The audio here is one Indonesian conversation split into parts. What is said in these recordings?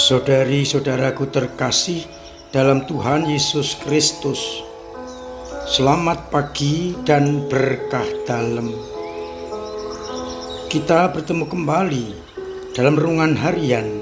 Saudari-saudaraku terkasih dalam Tuhan Yesus Kristus, selamat pagi dan berkah dalam. Kita bertemu kembali dalam renungan harian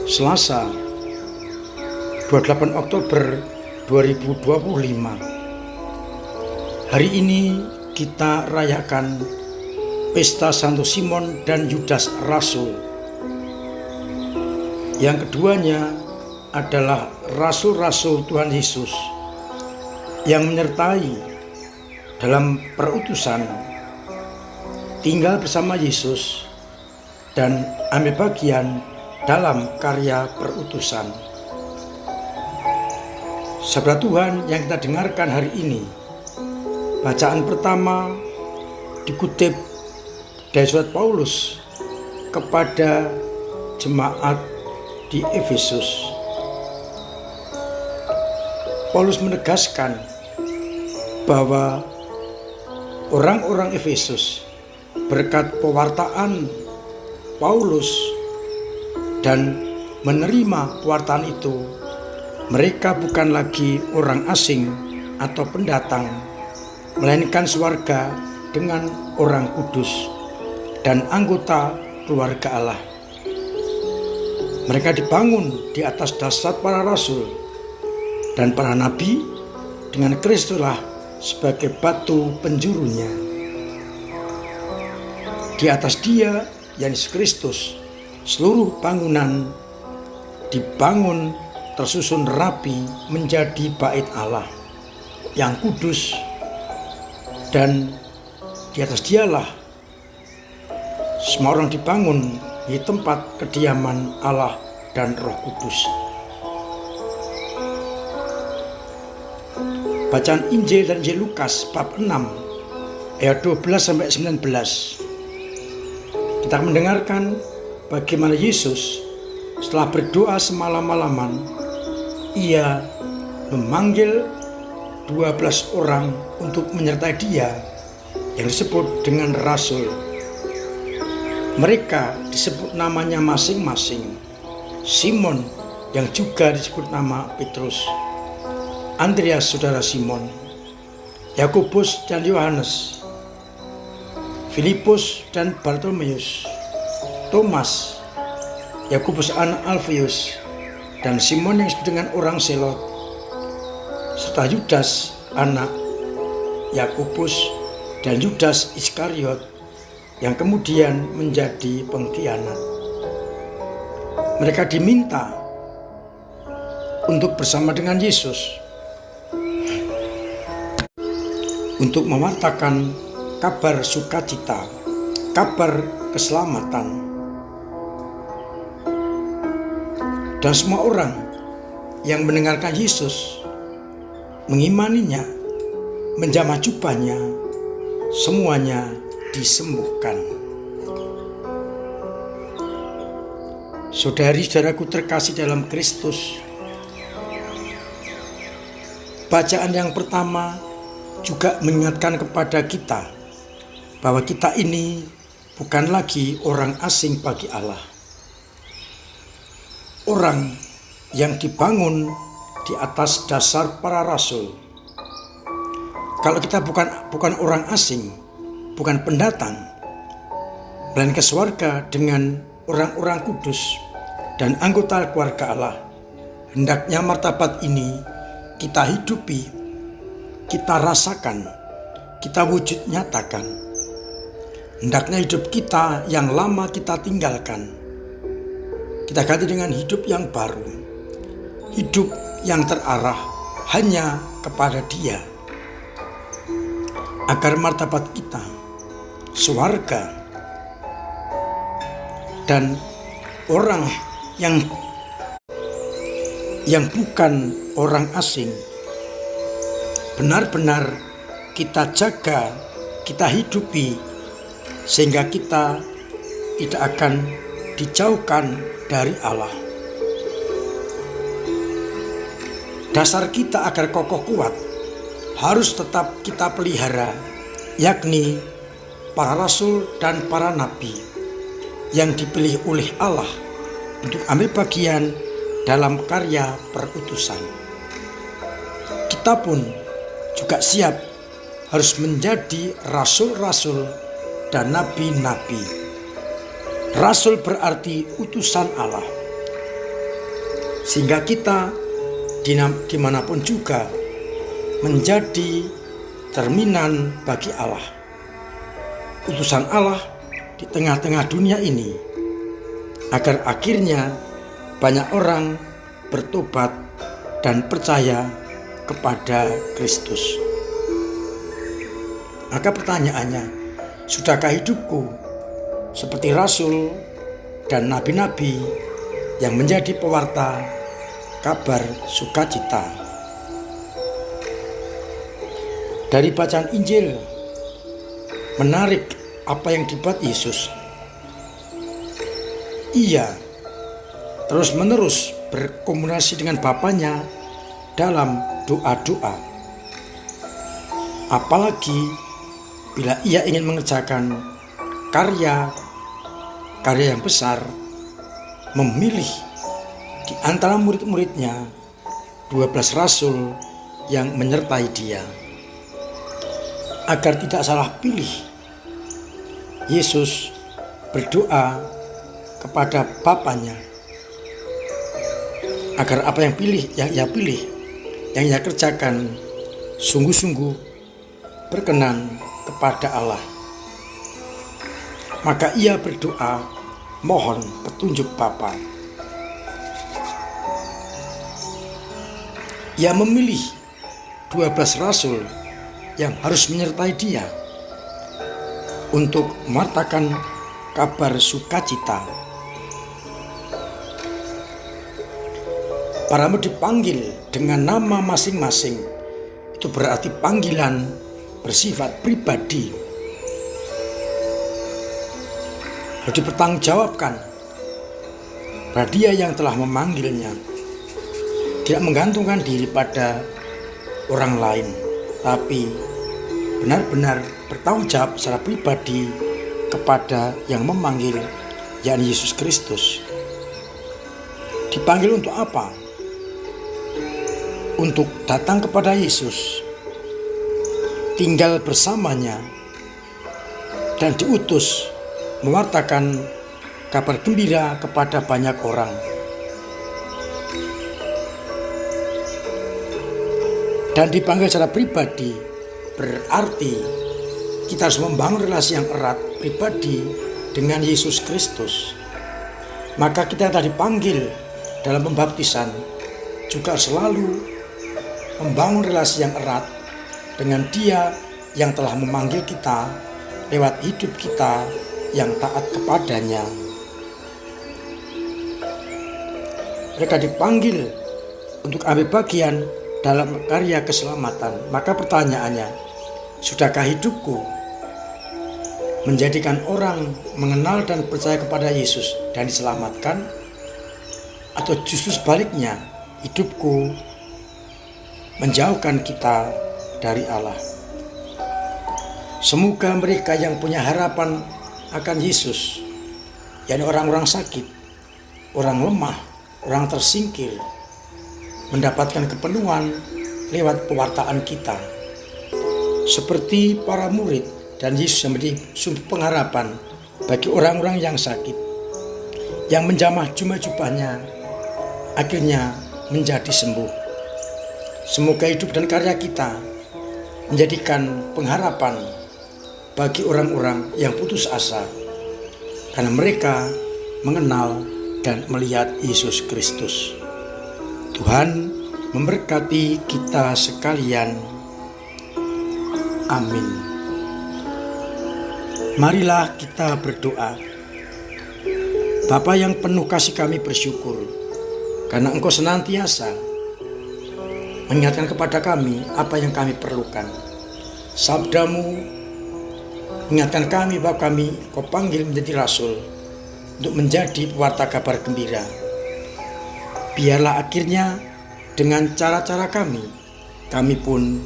Selasa 28 Oktober 2025. Hari ini kita rayakan Pesta Santo Simon dan Yudas Rasul. Yang keduanya adalah rasul-rasul Tuhan Yesus yang menyertai dalam perutusan, tinggal bersama Yesus dan ambil bagian dalam karya perutusan. Sabda Tuhan yang kita dengarkan hari ini, bacaan pertama dikutip dari surat Paulus kepada jemaat di Efesus. Paulus menegaskan bahwa orang-orang Efesus berkat pewartaan Paulus dan menerima pewartaan itu, mereka bukan lagi orang asing atau pendatang, melainkan sewarga dengan orang kudus dan anggota keluarga Allah. Mereka dibangun di atas dasar para rasul dan para nabi, dengan Kristuslah sebagai batu penjurunya. Di atas Dia, Yesus Kristus, seluruh bangunan dibangun tersusun rapi menjadi bait Allah yang kudus, dan di atas Dialah semua orang dibangun di tempat kediaman Allah dan Roh Kudus. Bacaan Injil dan Injil Lukas bab 6 ayat 12-19. Kita mendengarkan bagaimana Yesus setelah berdoa semalam-malaman, Ia memanggil 12 orang untuk menyertai Dia yang disebut dengan rasul. Mereka disebut namanya masing-masing. Simon yang juga disebut nama Petrus, Andreas saudara Simon, Yakobus dan Yohanes, Filipus dan Bartolomeus, Thomas, Yakobus anak Alfeus, dan Simon yang disebut dengan orang Selot, serta Yudas anak Yakobus dan Yudas Iskariot yang kemudian menjadi pengkhianat. Mereka diminta untuk bersama dengan Yesus untuk mewartakan kabar sukacita, kabar keselamatan. Dan semua orang yang mendengarkan Yesus, mengimaninya, menjamah jubahnya, semuanya disembuhkan. Saudari-saudaraku terkasih dalam Kristus, bacaan yang pertama juga mengingatkan kepada kita bahwa kita ini bukan lagi orang asing bagi Allah, orang yang dibangun di atas dasar para rasul. Kalau kita bukan orang asing, bukan pendatang, melainkan sewarga dengan orang-orang kudus dan anggota keluarga Allah, hendaknya martabat ini kita hidupi, kita rasakan, kita wujud nyatakan. Hendaknya hidup kita yang lama kita tinggalkan, kita ganti dengan hidup yang baru, hidup yang terarah hanya kepada Dia, agar martabat kita, sewarga, dan orang yang bukan orang asing benar-benar kita jaga, kita hidupi, sehingga kita tidak akan dijauhkan dari Allah. Dasar kita agar kokoh kuat harus tetap kita pelihara, yakni para rasul dan para nabi yang dipilih oleh Allah untuk ambil bagian dalam karya perutusan. Kita pun juga siap harus menjadi rasul-rasul dan nabi-nabi. Rasul berarti utusan Allah, sehingga kita dimanapun juga menjadi cerminan bagi Allah, utusan Allah di tengah-tengah dunia ini, agar akhirnya banyak orang bertobat dan percaya kepada Kristus. Maka pertanyaannya, sudahkah hidupku seperti rasul dan nabi-nabi yang menjadi pewarta kabar sukacita? Dari bacaan Injil menarik apa yang dibuat Yesus. Ia terus-menerus berkomunikasi dengan Bapanya dalam doa-doa. Apalagi bila ia ingin mengerjakan karya yang besar, memilih di antara murid-muridnya 12 rasul yang menyertai dia. Agar tidak salah pilih, Yesus berdoa kepada Bapanya agar apa yang ia pilih, yang ia kerjakan sungguh-sungguh berkenan kepada Allah. Maka ia berdoa mohon petunjuk Bapa. Ia memilih 12 rasul yang harus menyertai dia untuk mewartakan kabar sukacita. Para murid dipanggil dengan nama masing-masing. Itu berarti panggilan bersifat pribadi. Harus dipertanggungjawabkan pada dia yang telah memanggilnya. Tidak menggantungkan diri pada orang lain, tapi benar-benar bertanggung jawab secara pribadi kepada yang memanggil, yakni Yesus Kristus. Dipanggil untuk apa? Untuk datang kepada Yesus, tinggal bersamanya, dan diutus mewartakan kabar gembira kepada banyak orang. Dan dipanggil secara pribadi berarti kita harus membangun relasi yang erat pribadi dengan Yesus Kristus. Maka kita yang tadi dipanggil dalam pembaptisan juga selalu membangun relasi yang erat dengan Dia yang telah memanggil kita lewat hidup kita yang taat kepadanya. Mereka dipanggil untuk ambil bagian dalam karya keselamatan. Maka pertanyaannya, sudahkah hidupku menjadikan orang mengenal dan percaya kepada Yesus dan diselamatkan? Atau justru sebaliknya, hidupku menjauhkan kita dari Allah? Semoga mereka yang punya harapan akan Yesus, yakni orang-orang sakit, orang lemah, orang tersingkir, mendapatkan kepenuhan lewat pewartaan kita. Seperti para murid dan Yesus yang menjadi sumber pengharapan bagi orang-orang yang sakit, yang menjamah jubah-jubahnya akhirnya menjadi sembuh. Semoga hidup dan karya kita menjadikan pengharapan bagi orang-orang yang putus asa, karena mereka mengenal dan melihat Yesus Kristus. Tuhan memberkati kita sekalian. Amin. Marilah kita berdoa. Bapa yang penuh kasih, kami bersyukur karena Engkau senantiasa mengingatkan kepada kami apa yang kami perlukan. Sabdamu mengingatkan kami bahwa Kau panggil menjadi rasul untuk menjadi pewarta kabar gembira. Biarlah akhirnya dengan cara-cara kami pun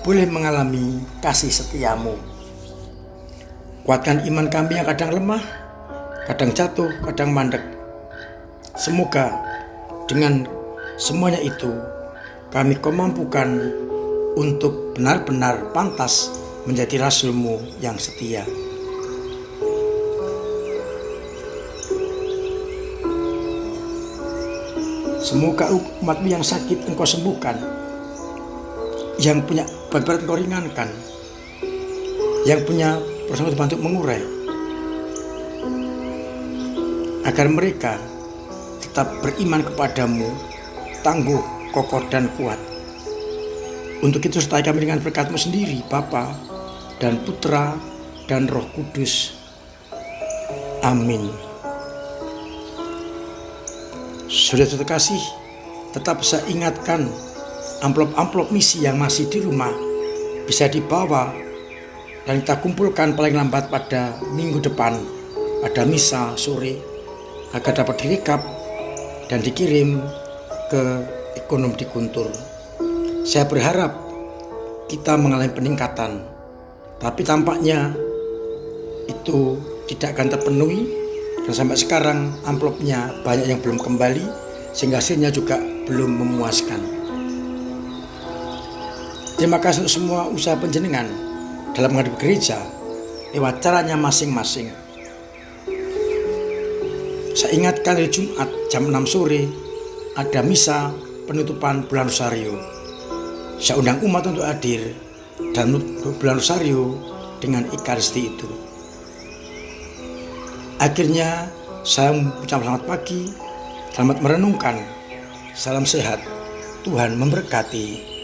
boleh mengalami kasih setia-Mu. Kuatkan iman kami yang kadang lemah, kadang jatuh, kadang mandek. Semoga dengan semuanya itu kami kau mampukan untuk benar-benar pantas menjadi rasulmu yang setia. Semoga umatmu yang sakit engkau sembuhkan, yang punya beban engkau ringankan, yang punya persoalan bantu mengurai, agar mereka tetap beriman kepadamu, tangguh, kokoh, dan kuat. Untuk itu sertai kami dengan berkat-Mu sendiri, Bapa dan Putra dan Roh Kudus. Amin. Sudah terkasih, tetap saya ingatkan amplop-amplop misi yang masih di rumah bisa dibawa dan kita kumpulkan paling lambat pada minggu depan pada misa sore agar dapat direkap dan dikirim ke ekonom di Guntur. Saya berharap kita mengalami peningkatan, tapi tampaknya itu tidak akan terpenuhi dan sampai sekarang amplopnya banyak yang belum kembali sehingga hasilnya juga belum memuaskan. Terima kasih untuk semua usaha panjenengan dalam menghadapi gereja lewat caranya masing-masing. Saya ingatkan hari Jumat jam 6 sore ada misa penutupan bulan Rosario. Saya undang umat untuk hadir dan bulan Rosario dengan Ekaristi itu. Akhirnya saya mengucapkan selamat pagi, selamat merenungkan, salam sehat, Tuhan memberkati.